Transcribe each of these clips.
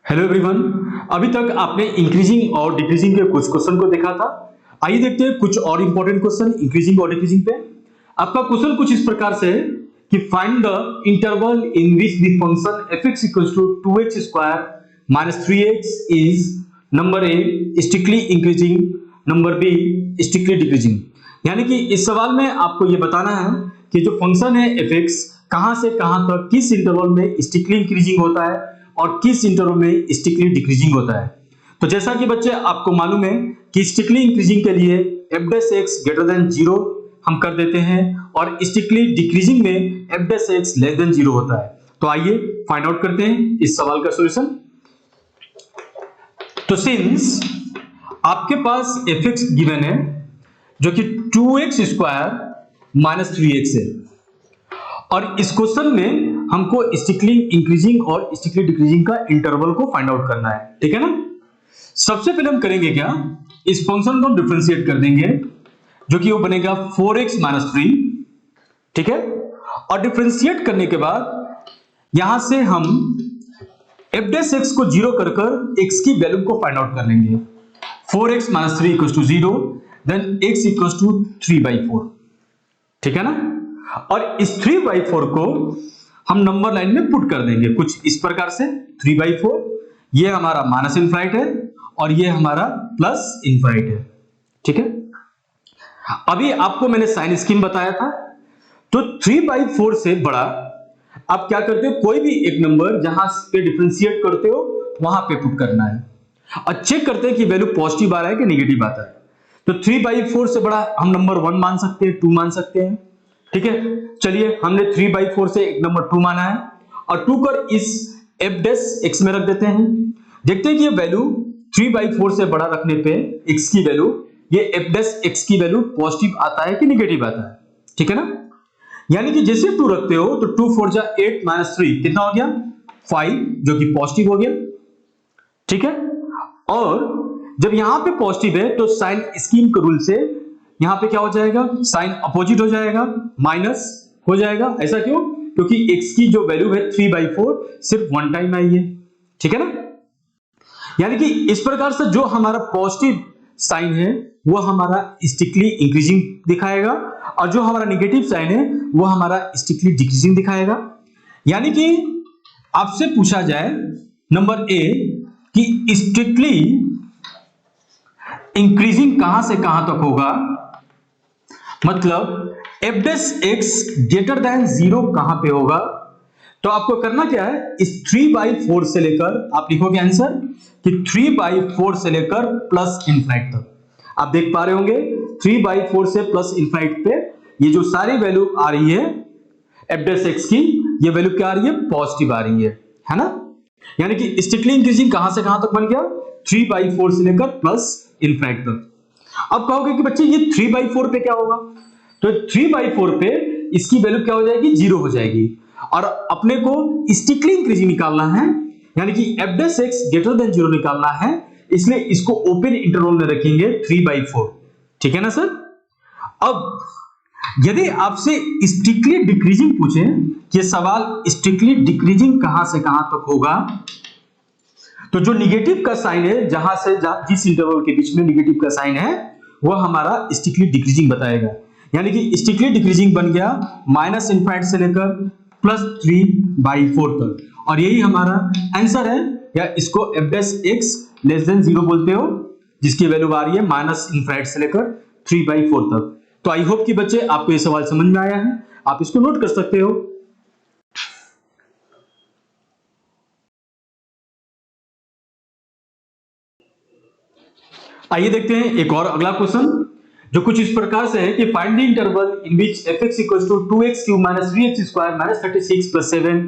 Hello everyone. अभी तक आपने इंक्रीजिंग और डिक्रीजिंग के कुछ क्वेश्चन को देखा था। आइए देखते हैं कुछ और इंपॉर्टेंट क्वेश्चन इंक्रीजिंग और डिक्रीजिंग पे। आपका क्वेश्चन कुछ इस प्रकार से है कि find the interval in which the function fx equals to 2x square minus 3x is number A strictly increasing, number B strictly decreasing. यानी कि इस सवाल में आपको यह बताना है कि जो फंक्शन है fx कहां से कहां तक किस इंटरवल में स्ट्रिक्टली इंक्रीजिंग होता है और किस इंटरवल में स्ट्रिक्टली डिक्रीजिंग होता है। तो जैसा कि बच्चे आपको मालूम है कि स्ट्रिक्टली इंक्रीजिंग के लिए f' ग्रेटर देन 0 हम कर देते हैं और स्ट्रिक्टली डिक्रीजिंग में f' लेस देन 0 होता है। तो आइए फाइंड आउट करते हैं इस सवाल का सॉल्यूशन। तो सिंस आपके पास fx गिवन है जो कि 2x स्क्वायर माइनस 3x है और इस क्वेश्चन में हमको स्ट्रिक्टली इंक्रीजिंग और स्ट्रिक्टली डिक्रीजिंग का इंटरवल को फाइंड आउट करना है, ठीक है ना। सबसे पहले हम करेंगे क्या, इस फंक्शन को हम डिफरेंशिएट कर देंगे जो कि वो बनेगा 4x माइनस 3, ठीक है। और डिफरेंशिएट करने के बाद यहां से हम f' को 0 कर x की वैल्यू को फाइंड आउट कर लेंगे। 4x minus 3 equals to 0, then x equals to 3/4, ठीक है ना। और इस 3/4 को हम नंबर लाइन में पुट कर देंगे कुछ इस प्रकार से। 3/4 ये हमारा माइनस इनफाइनाइट है और ये हमारा प्लस इनफाइनाइट है, ठीक है। अभी आपको मैंने साइन स्कीम बताया था। तो 3/4 से बड़ा आप क्या करते हो, कोई भी एक नंबर जहां पे डिफरेंशिएट करते हो वहां पे पुट करना है और चेक करते हैं कि वैल्यू पॉजिटिव आ रहा है कि नेगेटिव आता है। तो 3/4 से बड़ा हम नंबर 1 मान सकते हैं, 2 मान सकते हैं, ठीक है। चलिए हमने 3/4 से एक नंबर 2 माना है और 2 कर इस f' में रख देते हैं। देखते हैं कि ये वैल्यू 3/4 से बड़ा रखने पे x की वैल्यू, ये f' की वैल्यू पॉजिटिव आता है कि नेगेटिव आता है, ठीक है ना। यानी कि जैसे 2 रखते हो तो 2 4 जा 8 माइनस 3 कितना हो गया 5, जो कि पॉजिटिव हो गया, ठीक है। और जब यहां पे पॉजिटिव है तो साइन स्कीम के रूल से यहां पे क्या हो जाएगा, साइन अपोजिट हो जाएगा, माइनस हो जाएगा। ऐसा क्यों, क्योंकि x की जो वैल्यू है 3/4 सिर्फ 1 टाइम आई है, ठीक है ना। यानी कि इस प्रकार से जो हमारा पॉजिटिव साइन है वो हमारा स्ट्रिक्टली इंक्रीजिंग दिखाएगा और जो हमारा नेगेटिव साइन है वो हमारा स्ट्रिक्टली डिक्रीजिंग दिखाएगा। यानी कि आपसे पूछा जाए नंबर ए कि स्ट्रिक्टली इंक्रीजिंग कहां से कहां तक होगा, मतलब f' ग्रेटर देन 0 कहां पे होगा। तो आपको करना क्या है, इस 3/4 से लेकर आप लिखोगे आंसर कि 3/4 से लेकर प्लस इनफाइनाइट तक। आप देख पा रहे होंगे 3/4 से प्लस इनफाइनाइट पे ये जो सारी वैल्यू आ रही है f' की, ये वैल्यू क्या आ रही है, पॉजिटिव आ रही है ना। यानी कि स्ट्रिक्टली इंक्रीजिंग कहां से कहां तक बन गया, 3/4 से लेकर प्लस इनफाइनाइट तक। अब कहोगे कि बच्चे ये 3/4 पे क्या होगा, तो 3/4 पे इसकी वैल्यू क्या हो जाएगी, 0 हो जाएगी। और अपने को स्ट्रिक्टली इंक्रीजिंग निकालना है, यानी कि f' ग्रेटर देन 0 निकालना है, इसलिए इसको ओपन इंटरवल में रखेंगे 3/4, ठीक है ना सर। अब यदि आपसे स्ट्रिक्टली डिक्रीजिंग पूछे, ये सवाल स्ट्रिक्टली डिक्रीजिंग कहां से कहां तक होगा, तो जो निगेटिव का साइन है जहां से जिस इंटरवल के बीच में निगेटिव का साइन है वो हमारा स्ट्रिक्टली डिक्रीजिंग बताएगा। यानी कि स्ट्रिक्टली डिक्रीजिंग बन गया माइनस इनफाइनाइट से लेकर प्लस 3/4 तक, और यही हमारा आंसर है। या इसको f' लेस देन 0 बोलते हो, जिसकी वैल्यू आ रही है माइनस इनफाइनाइट से लेकर 3/4 तक। तो आई होप कि बच्चे आपको ये सवाल समझ में आया है, आप इसको नोट कर सकते हो। आइए देखते हैं एक और अगला क्वेश्चन जो कुछ इस प्रकार से है कि find the interval in which fx equals to 2x³ minus 3x square minus 36 plus 7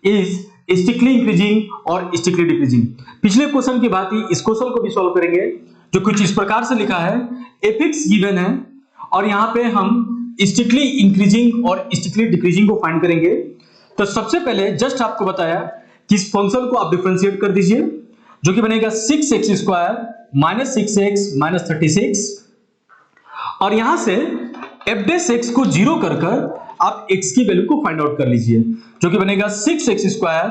is strictly increasing और स्ट्रिक्टली डिक्रीजिंग। पिछले क्वेश्चन की बात ही इस क्वेश्चन को भी सॉल्व करेंगे जो कुछ इस प्रकार से लिखा है, fx गिवन है और यहां पे हम स्ट्रिक्टली इंक्रीजिंग और स्ट्रिक्टली डिक्रीजिंग को फाइंड करेंगे। तो सबसे पहले जस्ट आपको बताया कि इस फंक्शन को आप डिफरेंशिएट कर दीजिए जो कि बनेगा 6x square minus 6x minus 36, और यहां से f' को 0 कर आप x की वैल्यू को फाइंड आउट कर लीजिए जो कि बनेगा 6x square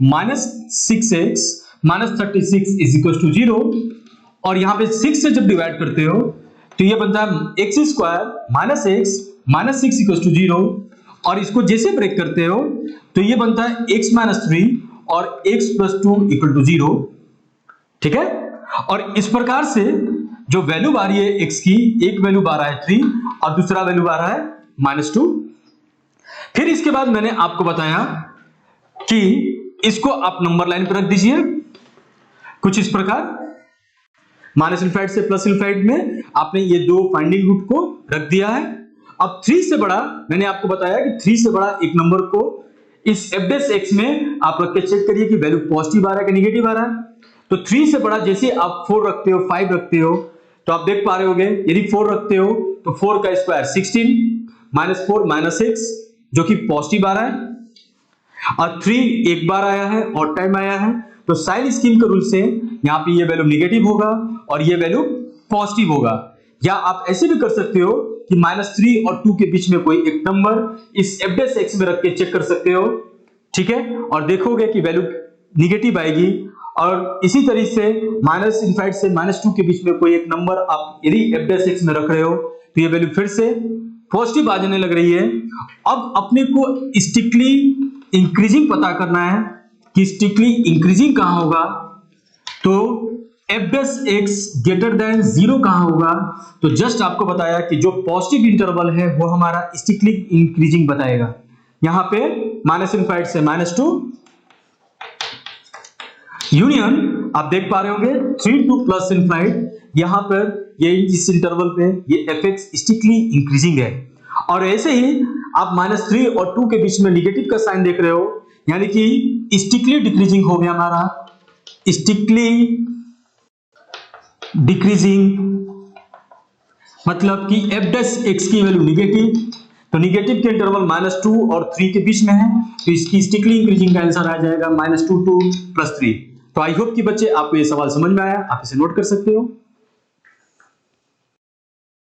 minus 6x -36 is equal to 0, और यहां पे 6 से जब डिवाइड करते हो तो ये बनता है x square minus x minus 6 equal to 0, और इसको जैसे ब्रेक करते हो तो ये बनता है x माइनस 3 और x प्लस 2 इक्वल टू 0। ठीक है, और इस प्रकार से जो वैल्यू आ रही है x की, एक वैल्यू आ रहा है 3 और दूसरा वैल्यू आ रहा है -2। फिर इसके बाद मैंने आपको बताया कि इसको आप नंबर लाइन पर रख दीजिए कुछ इस प्रकार, माइनस इनफाइनाइट से प्लस इनफाइनाइट में आपने ये दो फाइंडिंग रूट को रख दिया है। अब 3 से बड़ा, मैंने आपको बताया कि 3 से बड़ा एक नंबर को इस f डैश x में आप रख के चेक करिए कि वैल्यू पॉजिटिव आ रहा है कि नेगेटिव आ रहा है। तो 3 से बड़ा जैसे आप 4 रखते हो, 5 रखते हो, तो आप देख पा रहे होगे यदि 4 रखते हो तो 4 का स्क्वायर 16 माइनस 4 माइनस 6 जो कि पॉजिटिव आ रहा है, और 3 एक बार आया है और टाइम आया है, तो साइन स्कीम के रूल से यहाँ पे ये वैल्यू नेगेटिव होगा और ये वैल्यू पॉजिटिव होगा। या आप ऐसे भी कर सकते हो कि -3 और 2 के बीच में कोई एक नंबर इस f डैश x में रख के चेक कर सकते हो। ठीक है, और देखोगे कि वैल्यू नेगेटिव आएगी। और इसी तरीके से माइनस इनफाइनाइट से -2 के बीच में कोई एक नंबर आप यदि f डैश x में रख रहे हो तो ये वैल्यू फिर से पॉजिटिव आ जाने लग रही है। अब अपने को स्ट्रिक्टली इंक्रीजिंग पता करना है कि स्ट्रिक्टली इंक्रीजिंग कहां होगा, तो f dash x greater than 0 कहां होगा। तो जस्ट आपको बताया कि जो पॉजिटिव इंटरवल है वो हमारा स्ट्रिक्टली इंक्रीजिंग बताएगा। यहां पे माइनस इनफाइनाइट से -2 यूनियन आप देख पा रहे होंगे 3 टू प्लस इनफाइनाइट, यहां पर ये इस इंटरवल पे ये fx स्ट्रिक्टली इंक्रीजिंग है। और ऐसे ही आप -3 और 2 के बीच में नेगेटिव का साइन देख रहे हो, यानी कि स्ट्रिक्टली डिक्रीजिंग हो गया हमारा, स्ट्रिक्टली डिक्रीजिंग मतलब कि f डैश x की वैल्यू नेगेटिव, तो नेगेटिव के इंटरवल -2 और 3 के बीच में है, तो इसकी स्ट्रिक्टली इंक्रीजिंग का आंसर आ जाएगा -2 टू +3। तो आई होप कि बच्चे आपको ये सवाल समझ में आया, आप इसे नोट कर सकते हो।